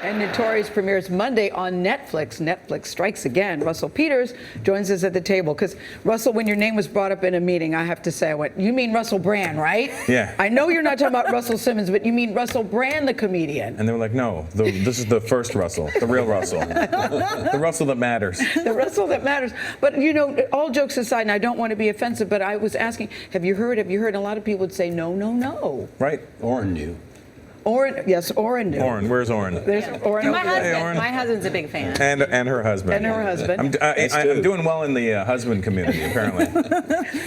And Notorious premieres Monday on Netflix. Netflix strikes again. Russell Peters joins us at the table. Because, Russell, when your name was brought up in a meeting, I have to say, I went, you mean Russell Brand, right? Yeah. I know you're not talking about Russell Simmons, but you mean Russell Brand, the comedian. And they were like, no, this is the first Russell, the real Russell. The Russell that matters. The Russell that matters. But, you know, all jokes aside, and I don't want to be offensive, but I was asking, have you heard? And a lot of people would say, no, no, no. Right. Oren knew. Oren, yes, Oren knew. Oren, where's Oren? There's Oren. My husband's a big fan. And her husband. And her husband. I'm doing well in the husband community, apparently.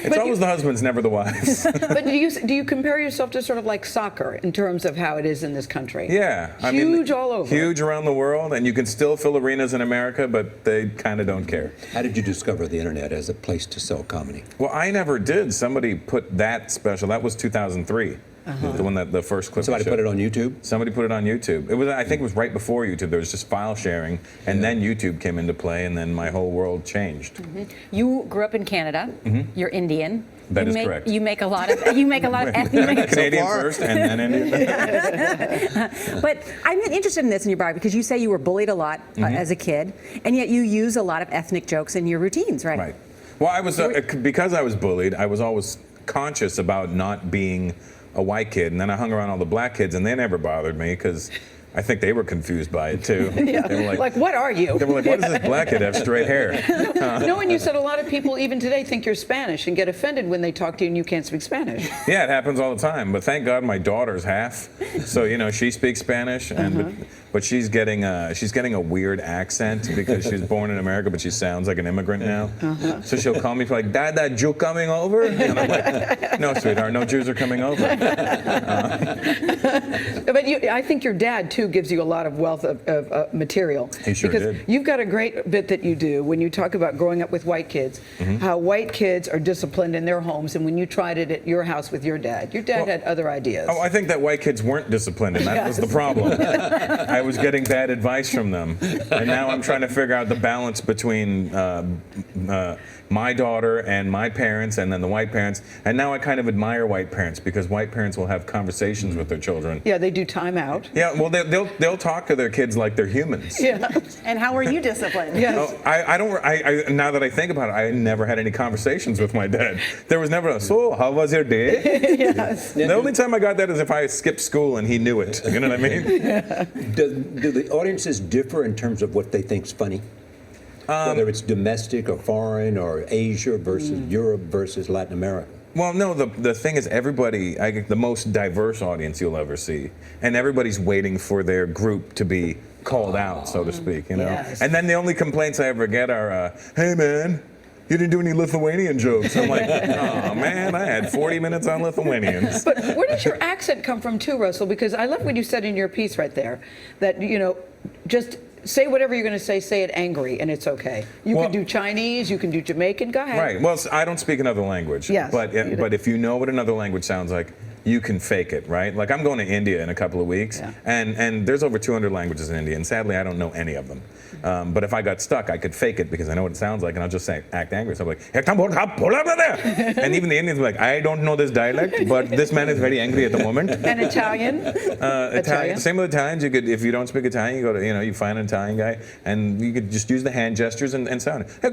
It's always the husbands, never the wives. But do you compare yourself to sort of like soccer in terms of how it is in this country? Yeah. Huge all over. Huge around the world, and you can still fill arenas in America, but they kind of don't care. How did you discover the internet as a place to sell comedy? Well, I never did. Somebody put that special. That was 2003. The one that the first clip. Somebody put it on YouTube? Somebody put it on YouTube. It was, I think it was right before YouTube. There was just file sharing, and then YouTube came into play, and then my whole world changed. You grew up in Canada. You're Indian. That is correct. You make a lot of ethnic. Canadian first, and then Indian. But I'm interested in this in your bio because you say you were bullied a lot as a kid, and yet you use a lot of ethnic jokes in your routines, right? Right. Well, I was because I was bullied. I was always conscious about not being a white kid, and then I hung around all the black kids, and they never bothered me because I think they were confused by it too. Yeah. They were like, what are you? They were like, what does this black kid have straight hair? No, and you said a lot of people even today think you're Spanish and get offended when they talk to you and you can't speak Spanish. Yeah, it happens all the time. But thank God my daughter's half, so you know she speaks Spanish, and but she's getting a weird accent because she's born in America, but she sounds like an immigrant now. So she'll call me like, Dad, that Jew coming over? And I'm like, no, sweetheart, no Jews are coming over. But I think your dad too gives you a lot of wealth of material. He sure because did. You've got a great bit that you do when you talk about growing up with white kids, how white kids are disciplined in their homes, and when you tried it at your house with your dad had other ideas. Oh, I think that white kids weren't disciplined, and that was the problem. I was getting bad advice from them, and now I'm trying to figure out the balance between my daughter and my parents, and then the white parents. And now I kind of admire white parents because white parents will have conversations with their children. Yeah, they do time out. Yeah, well, they'll talk to their kids like they're humans. Yeah. And how are you disciplined? Yes. Oh, I now that I think about it, I never had any conversations with my dad. There was never so how was your day? Yes. The only time I got that is if I skipped school and he knew it. You know what I mean? Yeah. Do the audiences differ in terms of what they think's funny? Whether it's domestic or foreign or Asia versus Europe versus Latin America? Well, no, the thing is everybody, the most diverse audience you'll ever see, and everybody's waiting for their group to be called out, so to speak, you know? Yes. And then the only complaints I ever get are, hey man, you didn't do any Lithuanian jokes. I'm like, oh man, I had 40 minutes on Lithuanians. But where does your accent come from too, Russell? Because I love what you said in your piece right there, that, you know, just say whatever you're going to say it angry, and it's okay. You can do Chinese, you can do Jamaican, go ahead. Right, well, I don't speak another language. Yes, but if you know what another language sounds like, you can fake it, right? Like I'm going to India in a couple of weeks, and there's over 200 languages in India, and sadly I don't know any of them. But if I got stuck, I could fake it because I know what it sounds like, and I'll just say, act angry. So I'm like, and even the Indians are like, I don't know this dialect, but this man is very angry at the moment. And Italian? Italian. Same with Italians. You could, if you don't speak Italian, you go to, you find an Italian guy, and you could just use the hand gestures and sound. You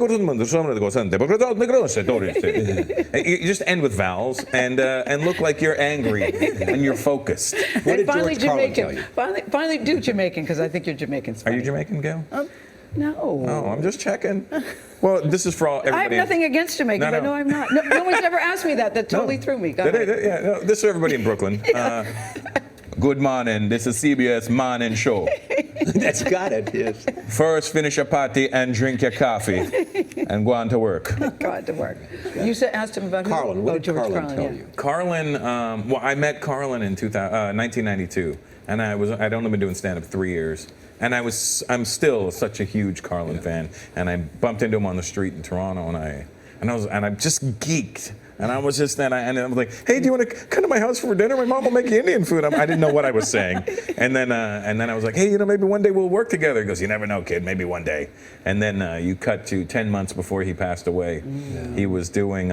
just end with vowels and look like you're angry and you're focused. What did finally George Carlin tell Jamaican. you? Finally do Jamaican, because I think you're Jamaican. Are you Jamaican, Gail? No. Oh, I'm just checking. Well, this is for all everybody. I have nothing against Jamaican, but no, I'm not. No one's ever asked me that. That totally threw me. Go ahead. This is everybody in Brooklyn. Good morning. This is CBS Morning Show. That's got it, yes. First, finish your party and drink your coffee and go on to work. Go on to work. You asked him about Carlin. What did George Carlin tell you? Carlin, well, I met Carlin in 1992, and I'd only been doing stand-up 3 years. And I'm still such a huge Carlin fan, and I bumped into him on the street in Toronto, and I just geeked. And I was just and I was like, hey, do you want to come to my house for dinner? My mom will make you Indian food. I didn't know what I was saying. And then I was like, hey, maybe one day we'll work together. He goes, you never know, kid. Maybe one day. And then you cut to 10 months before he passed away. He was doing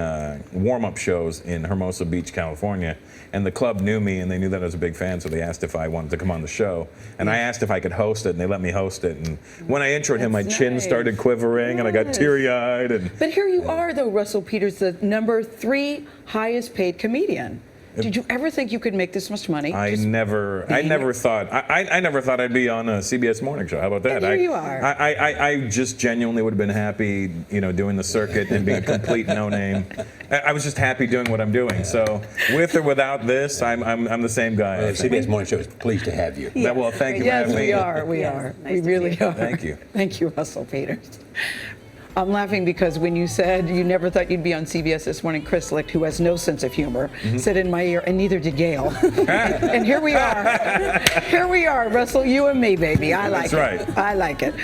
warm-up shows in Hermosa Beach, California. And the club knew me, and they knew that I was a big fan, so they asked if I wanted to come on the show. And I asked if I could host it, and they let me host it. And when I introed him, my chin started quivering, and I got teary-eyed. But here you are, though, Russell Peters, the number 3 highest paid comedian. Did you ever think you could make this much money? I never thought I'd be on a CBS Morning show. How about that? And here you are. I just genuinely would have been happy, doing the circuit and being a complete no-name. I was just happy doing what I'm doing. So with or without this, I'm the same guy. CBS Morning Show is pleased to have you. Well, thank you for having me. Yes, we are. We really are. Thank you. Thank you, Russell Peters. I'm laughing because when you said you never thought you'd be on CBS This Morning, Chris Licht, who has no sense of humor, said in my ear, and neither did Gail. And here we are. Here we are, Russell, you and me, baby. I like it. That's right. I like it.